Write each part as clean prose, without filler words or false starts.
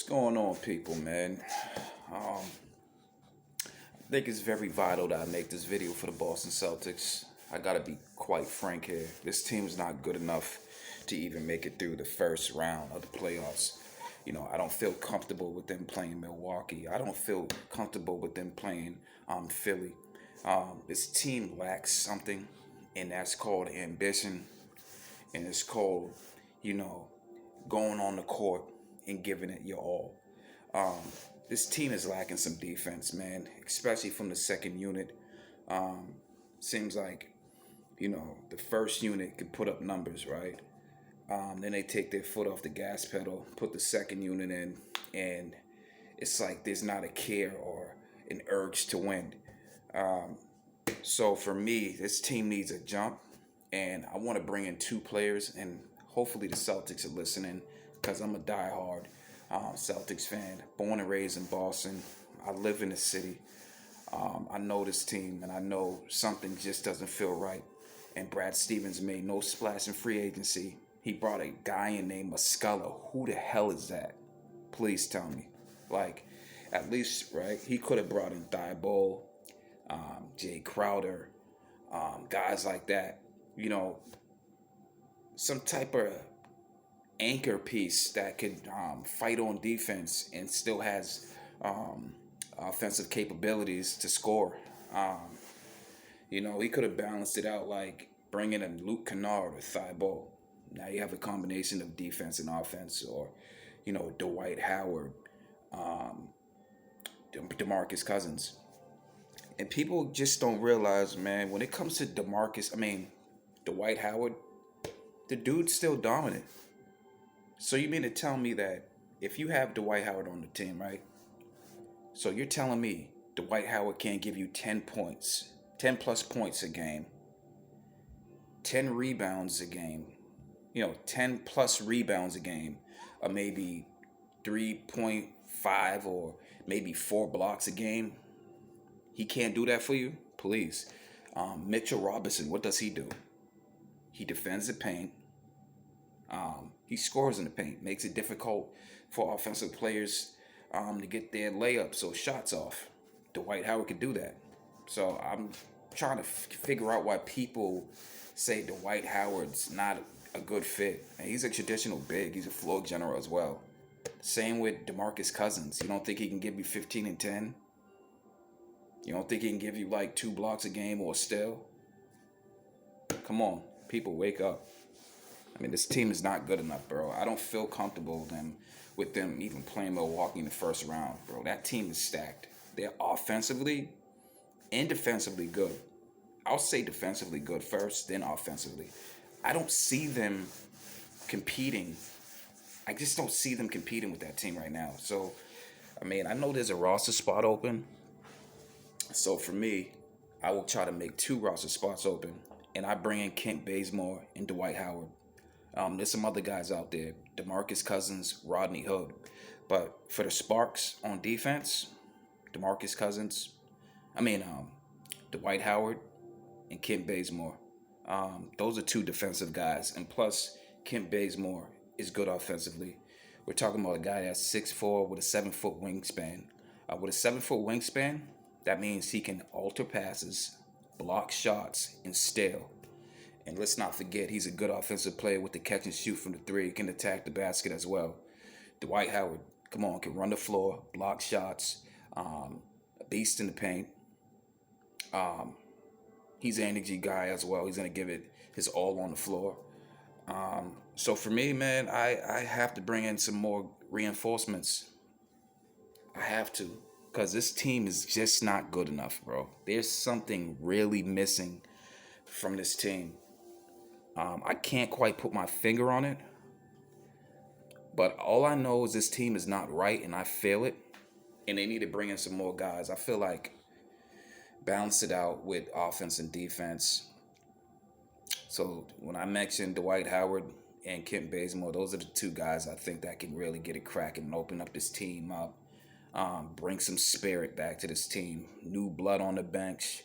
Going on, people, man? Um, I think it's very vital that I make this video for the Boston Celtics. I gotta be quite frank here. This team's not good enough to even make it through the first round of the playoffs. I don't feel comfortable with them playing Milwaukee. I don't feel comfortable with them playing Philly. This team lacks something, and that's called ambition, and it's called, you know, going on the court and giving it your all. Um, this team is lacking some defense, man, especially from the second unit. Um, Seems like, the first unit could put up numbers, right? Then they take their foot off the gas pedal, put the second unit in, and it's like there's not a care or an urge to win. Um, so for me, this team needs a jump, and I want to bring in two players, and hopefully the Celtics are listening because I'm a diehard Celtics fan, born and raised in Boston. I live in the city. I know this team, and I know something just doesn't feel right. And Brad Stevens made no splash in free agency. He brought a guy in named Muscala. Who the hell is that? Please tell me. Like, at least, right? He could have brought in Thibault, Jay Crowder, guys like that. You know, some type of anchor piece that could fight on defense and still has offensive capabilities to score. He could have balanced it out like bringing in Luke Kennard or Thibault. Now you have a combination of defense and offense, or Dwight Howard, um, DeMarcus Cousins. And people just don't realize, man, when it comes to Dwight Howard, the dude's still dominant. So you mean to tell me that if you have Dwight Howard on the team, right? So you're telling me Dwight Howard can't give you 10 points, 10 plus points a game, 10 rebounds a game, 10 plus rebounds a game, or maybe 3.5 or maybe 4 blocks a game? He can't do that for you? Please. Mitchell Robinson, what does he do? He defends the paint. He scores in the paint, makes it difficult for offensive players to get their layups or shots off. Dwight Howard could do that. So I'm trying to figure out why people say Dwight Howard's not a good fit. And he's a traditional big. He's a floor general as well. Same with DeMarcus Cousins. You don't think he can give you 15 and 10? You don't think he can give you like 2 blocks a game or still? Come on, people, wake up. This team is not good enough, bro. I don't feel comfortable with them even playing Milwaukee in the first round, bro. That team is stacked. They're offensively and defensively good. I'll say defensively good first, then offensively. I don't see them competing. I just don't see them competing with that team right now. So, I know there's a roster spot open. So for me, I will try to make 2 roster spots open, and I bring in Kent Bazemore and Dwight Howard. There's some other guys out there, DeMarcus Cousins, Rodney Hood. But for the sparks on defense, DeMarcus Cousins, Dwight Howard and Kent Bazemore. Those are 2 defensive guys. And plus, Kent Bazemore is good offensively. We're talking about a guy that's 6'4" with a 7-foot wingspan. With a 7-foot wingspan, that means he can alter passes, block shots, and steal. And let's not forget, he's a good offensive player with the catch and shoot from the 3. He can attack the basket as well. Dwight Howard, come on, can run the floor, block shots, a beast in the paint. He's an energy guy as well. He's going to give it his all on the floor. So for me, man, I have to bring in some more reinforcements. I have to. Because this team is just not good enough, bro. There's something really missing from this team. I can't quite put my finger on it. But all I know is this team is not right, and I feel it. And they need to bring in some more guys. I feel like balance it out with offense and defense. So when I mentioned Dwight Howard and Kent Bazemore, those are the 2 guys I think that can really get it cracking and open up this team up. Bring some spirit back to this team. New blood on the bench.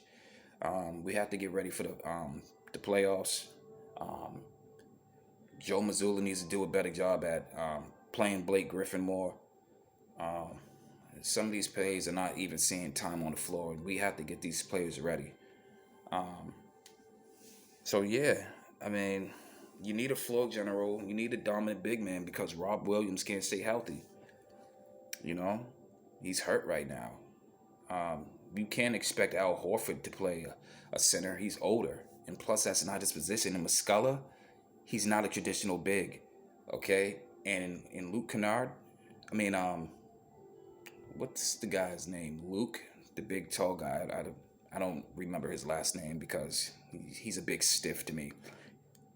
We have to get ready for the playoffs. Joe Mazzulla needs to do a better job at playing Blake Griffin more. Some of these players are not even seeing time on the floor, and we have to get these players ready. So yeah, I mean, you need a floor general, you need a dominant big man because Rob Williams can't stay healthy. You know, he's hurt right now. You can't expect Al Horford to play a center. He's older, and plus that's not his position. And Muscala, he's not a traditional big, okay. And in Luke Kennard, I mean, what's the guy's name? Luke, the big tall guy. I don't remember his last name because he's a big stiff to me.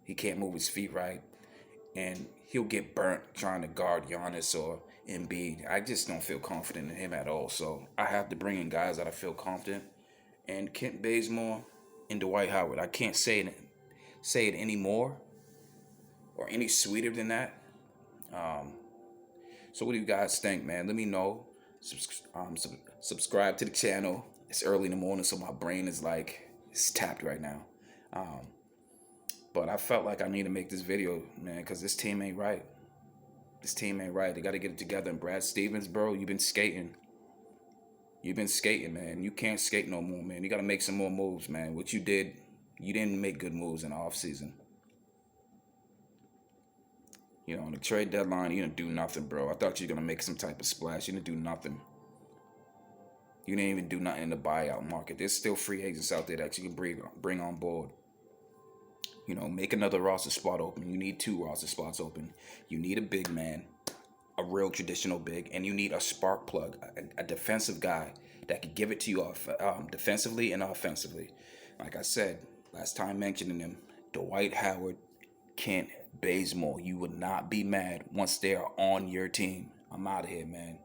He can't move his feet right, and he'll get burnt trying to guard Giannis or Embiid. I just don't feel confident in him at all. So I have to bring in guys that I feel confident. And Kent Bazemore and Dwight Howard. I can't say it any more or any sweeter than that. So what do you guys think, man? Let me know. Subscribe to the channel. It's early in the morning, so my brain is like it's tapped right now. But I felt like I need to make this video, man, because this team ain't right. This team ain't right. They got to get it together. And Brad Stevens, bro, you've been skating. You've been skating, man. You can't skate no more, man. You got to make some more moves, man. What you did, you didn't make good moves in the offseason. You know, on the trade deadline, you didn't do nothing, bro. I thought you were going to make some type of splash. You didn't do nothing. You didn't even do nothing in the buyout market. There's still free agents out there that you can bring on board. You know, make another roster spot open. You need 2 roster spots open. You need a big man, a real traditional big, and you need a spark plug, a defensive guy that could give it to you defensively and offensively. Like I said, last time mentioning him, Dwight Howard, Kent Bazemore. You would not be mad once they are on your team. I'm out of here, man.